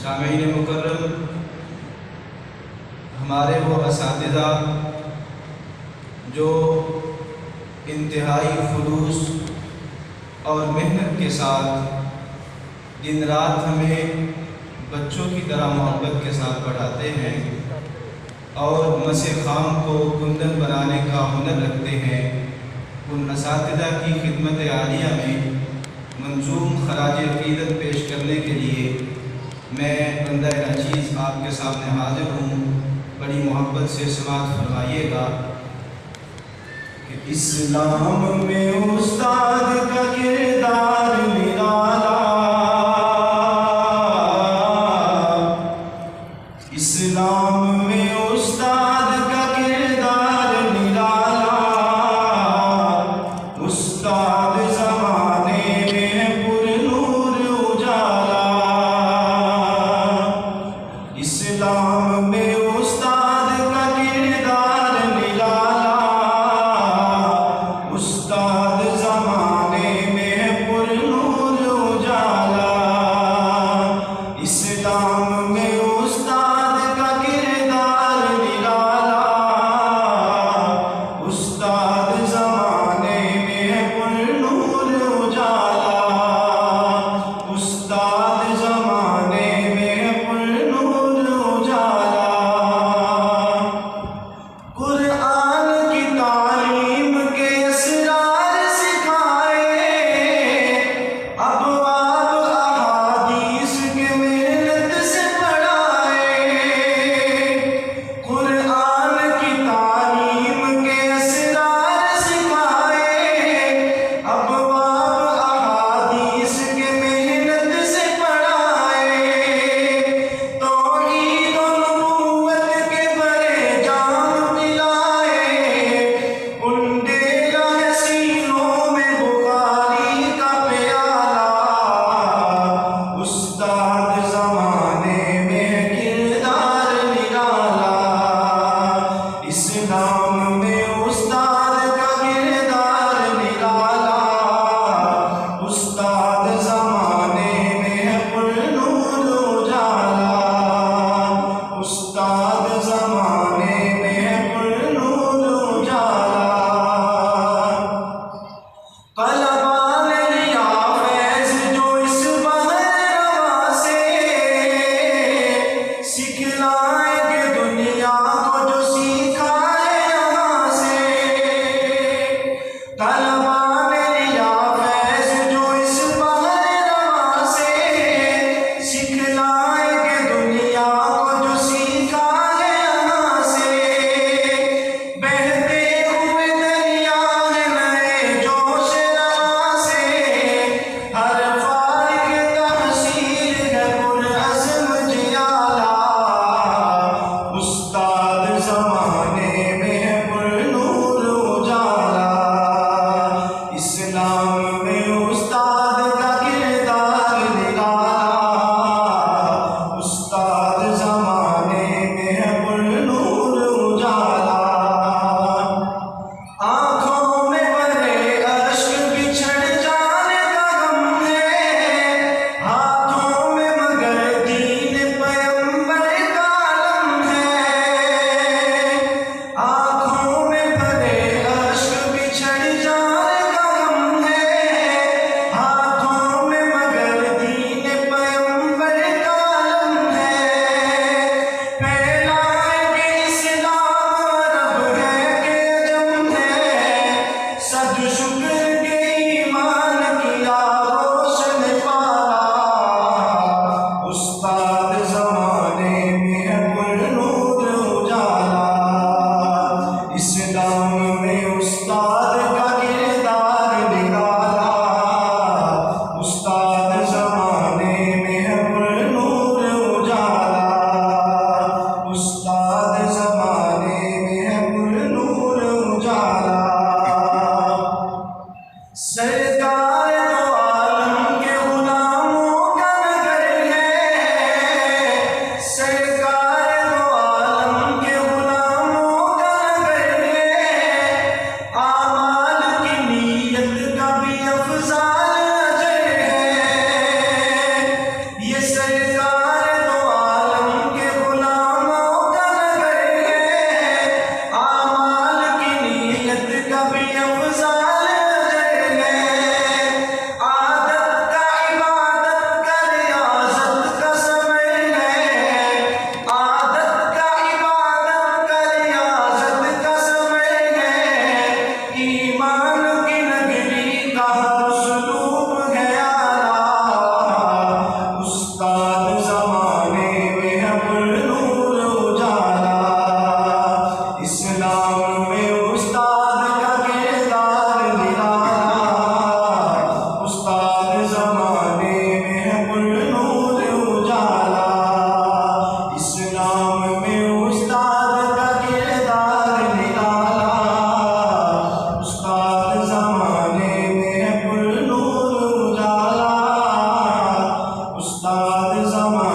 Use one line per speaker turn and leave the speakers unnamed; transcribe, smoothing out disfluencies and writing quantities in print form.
सामीन मुकर्रम, हमारे वो असातिज़ा जो इंतहाई खुलूस और मेहनत के साथ दिन रात हमें बच्चों की तरह मोहब्बत के साथ पढ़ाते हैं और मसे खाम को कुंदन बनाने का हुनर रखते हैं, उन असातिज़ा की खिदमत आलिया में मंजूम खराज अक़ीदत पेश करने के लिए मैं बंदा अजीज़ आपके सामने हाजिर हूँ। बड़ी मोहब्बत से समाअत फरमाइएगा कि इस्लाम में उस्ताद का किरदार निराला, इस्लाम में उस्ताद का किरदार निराला, उस्ताद ज़माने में पुरनूर उजाला। इस्लाम में उस्ताद का किरदार निराला, उस्ताद ज़माने में पुरनूर उजाला। इस्लाम में उस्ताद का किरदार निराला, उस्ताद ज़माने में पुरनूर उजाला, उस्ताद ज़माने में पुरनूर उजाला। कुरान की तालीम के असरार सिखाए, अबवाब अहादीस के मेहनत से पढ़ाए। कुरान की तालीम के असरार सिखाए, अबवाब अहादीस के मेहनत से पढ़ाए। तौहीद और नबूवत के बड़े जाम पिलाए, उंडेला है सीनों में बुखारी का प्याला। उस्ताद ज़माने में किरदार निराला, इस्लाम में उस्ताद का किरदार निराला, उस्ताद ज़माने में पुरनूर उजाला, उस्ताद ज़माने में पुरनूर उजाला। कलमा ने लिया फैज़ जो इस बहरवा से, सिखलाएंगे दुनिया को जो सीखा है यहाँ से। कलमा ने लिया फैज़ जो इस बहरवा से, सिखलाएंगे दुनिया को जो सीखा है यहाँ से। बहते हुए दरिया है नए जोश रवा से, हर फारिग तहसील है पुरअज़्म जियाला। उस्ताद ज़माने में पुरनूर उजाला, इस्लाम में उस्ताद का किरदार निराला, उस्ताद ज़माने में पुरनूर उजाला। आँखों में बहे अश्क बिछड़ जाने का गम है, हाथों में मगर दीन पैगंबर का अलम है। आँखों में बहे अश्क बिछड़ जाने का गम है, हाथों में मगर दीन पैगंबर का अलम है। फैलाएंगे इस्लाम रब है के अजम है, सद शुक्र के ईमान किया रोशन पाला। उस्ताद ज़माने में पुरनूर उजाला, इस्लाम में उस्ताद का किरदार निराला, उस्ताद ज़माने में पुरनूर उजाला, उस्ताद ज़माने में पुरनूर उजाला। सरकार दो आलम के गुलामों का नगर है, सरकार दो आलम के गुलामों का नगर है। आमा
उस्ताद ज़माना